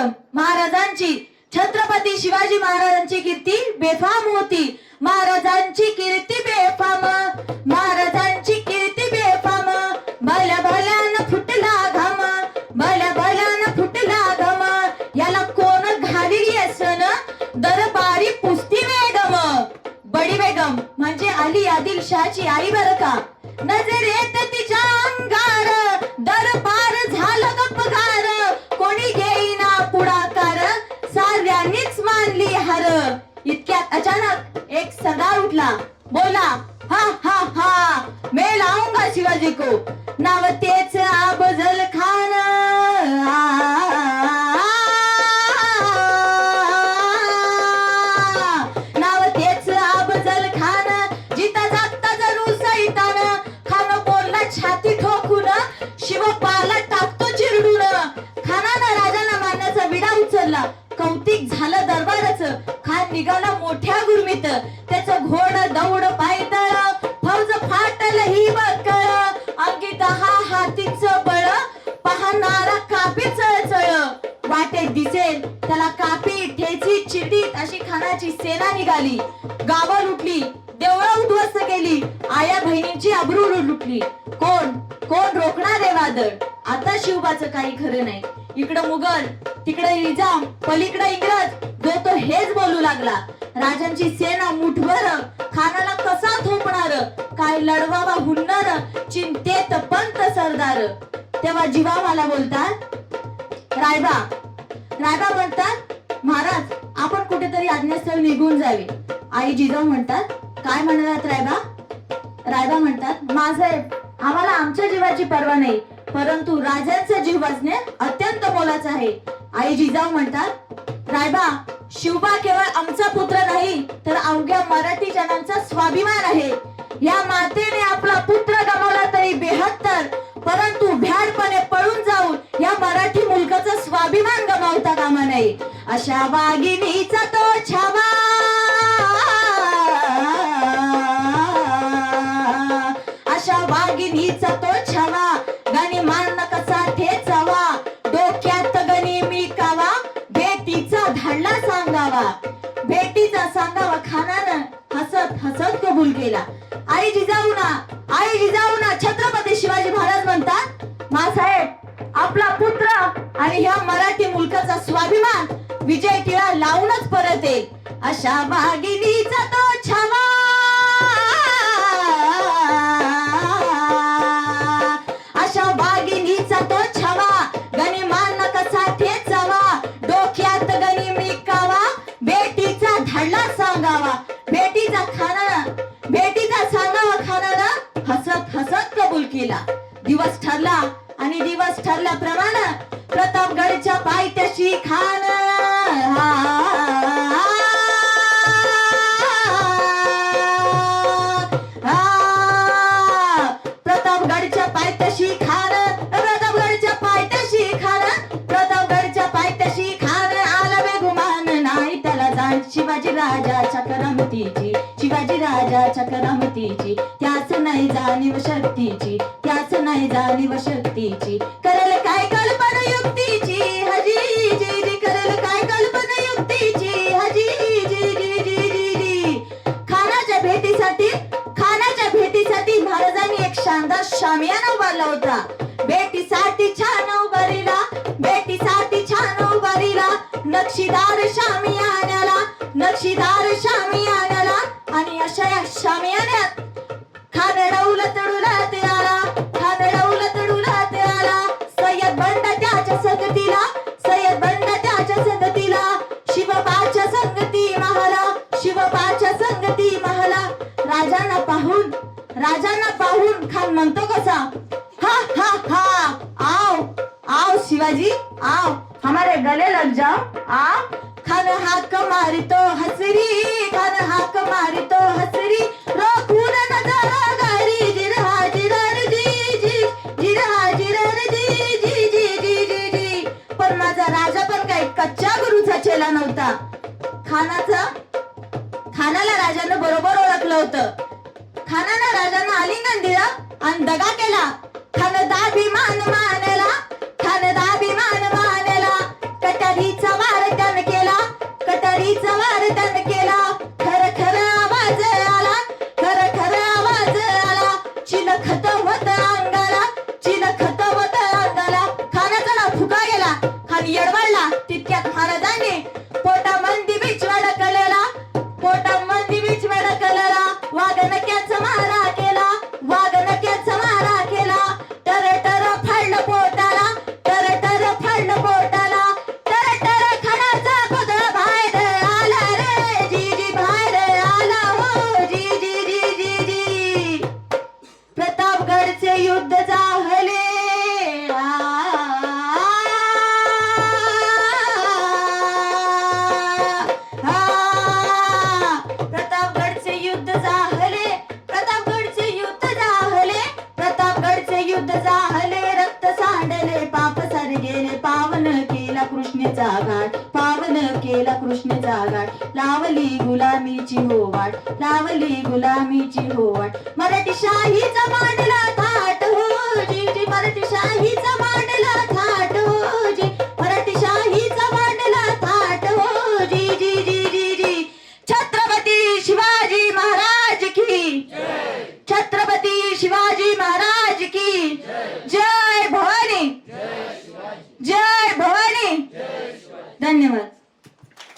पराक्रम महाराजांची छत्रपती शिवाजी महाराजांची कीर्ती बेफाम होती महाराजांची कीर्ती बेफाम महाराजांची कीर्ती बेफाम भल्या भल्यानं फुटला घाम भल्या भल्यानं फुटला घाम याला कोण घाली येसन दरबारी पुस्ती बेगम बडी बेगम म्हणजे अली आदिलशाहची आई बरं का नजरेत तिच्या अंगार दरबार झालं गपगार कोणी घेईना पुढाकार साऱ्यांनीच मानली हार इतक्यात अचानक एक सरदार उठला बोला हा हा हा मैं लाऊंगा शिवाजी को नाव तेच अफजल खान नाव तेच अफजल खान जिता जागता जणू सैतान खान बोलला छाती ठोकून शिवपाला टाकतो चिरडून खानानं राजाला मारण्याचा विडा उचलला कौतिक झालं दरबाराचं खान निघाला मोठ्या गुरमीत त्याचं घोड दौड पायदळ फौज फाटल ही बकळ अंगी 10 हातीचं बळ पाहणारा कापी चळचळ वाटेत दिसेल त्याला कापी ठेची चिडीत अशी खानाची सेना निघाली गावं लुटली देवळं उद्ध्वस्त केली आया बहिणींची अब्रू लुटली कोण कोण रोखणार आहे वादळ आता शिवबाचं काही खरं नाही इकडं मुघल तिकडे निजाम पलीकडे इंग्रज जो तो हेच बोलू लागला राजांची सेना मुठभर खानाला कसा थोपणार काय लढवावा हुन्नर चिंतेत पंत सरदार तेव्हा जिवामाला बोलतात रायबा रायबा म्हणतात महाराज आपण कुठेतरी आज्ञास्थळ निघून जावे आई जिजाऊ म्हणतात काय म्हणालात रायबा रायबा म्हणतात माझाहेब आम्हाला आमच्या जीवाची पर्वा नाही परंतु राजांचा जीव वाचणे अत्यंत मोलाचं आहे आई जिजाऊ म्हणतात रायबा शिवबा केवळ आमचा पुत्र नाही तर अवघ्या मराठी जनांचा स्वाभिमान आहे या मातेने आपला पुत्र गमावला तरी 72 परंतु भ्याडपणे पळून जाऊन या मराठी मुलकाचा स्वाभिमान गमावता कामा नये अशा वाघिणीचा तो छावा अशा वाघिणीचा तो छावा गणी मान कसा ठेचावा डोक्यात गणी मी कावा भेटीचा धाडला सांगावा भेटीचा सांगावा खानानं हसत हसत कबूल केला आई जिजाऊना छत्रपती शिवाजी महाराज म्हणतात मासाहेब आपला पुत्र आणि ह्या मराठी मुलकाचा स्वाभिमान विजय टिळा लावूनच परत येईल अशा वाघिणीचा तो छावा अशा वाघिणीचा तो छावा गणी मान कसा ठेचावा डोक्यात गणी मी कावा बेटीचा धडला सांगावा बेटीचा सांगावा खानानं हसत हसत कबूल केला दिवस ठरला आणि दिवस ठरल्याप्रमाणे प्रतापगडच्या पायथ्याशी खान प्रतापगडच्या पायथ्याशी खान प्रतापगडच्या पायथ्याशी खान प्रतापगडच्या पायथ्याशी खान आला बेगुमान नाही त्याला जाण शिवाजी राजाच्या करामतीची शिवाजी राजाच्या करामतीची त्याच नाही जाणीव शक्तीची त्याच नाही जाणीव शक्तीची करेल काय कल्पना युक्तीची हजी जी जी करेल काय कल्पना युक्तीची हजी जी जी जी जी जी खानाच्या भेटीसाठी महाराजांनी एक शानदार शामियाना उभारला होता भेटीसाठी छान उभारीला नक्षीदार शामियान्याला आणि अशा या शामियान्यात खान डौलत तडुला ते आला सय्यद बंड त्याच्या संगतीला शिवबाच्या संगती महाला राजांना पाहून खान म्हणतो कसा हा हा हा आओ शिवाजी आओ हमारे गले लग जाओ आओ खान हाक मारितो हसरी रोखून नजरा गाडी जिरहा जिरर जी पण माझा राजा पण काही कच्च्या गुरुचा चेला नव्हता खानाला राजानं बरोबर ओळखलं होतं खानानं राजांना आलिंगन दिलं आणि दगा केला खान दाभिमान मानला कटारीचा कृष्णेचा घाट पावन केला कृष्णेचा घाट लावली गुलामीची होवाट लावली गुलामीची होवाट मराठी शाहीचा मांडला थाट हो जी जी मराठी शाहीचा मांडला थाट हो जी मराठी शाहीचा मांडला थाट हो जी जी जी जी जी छत्रपती शिवाजी महाराज की छत्रपती शिवाजी महाराज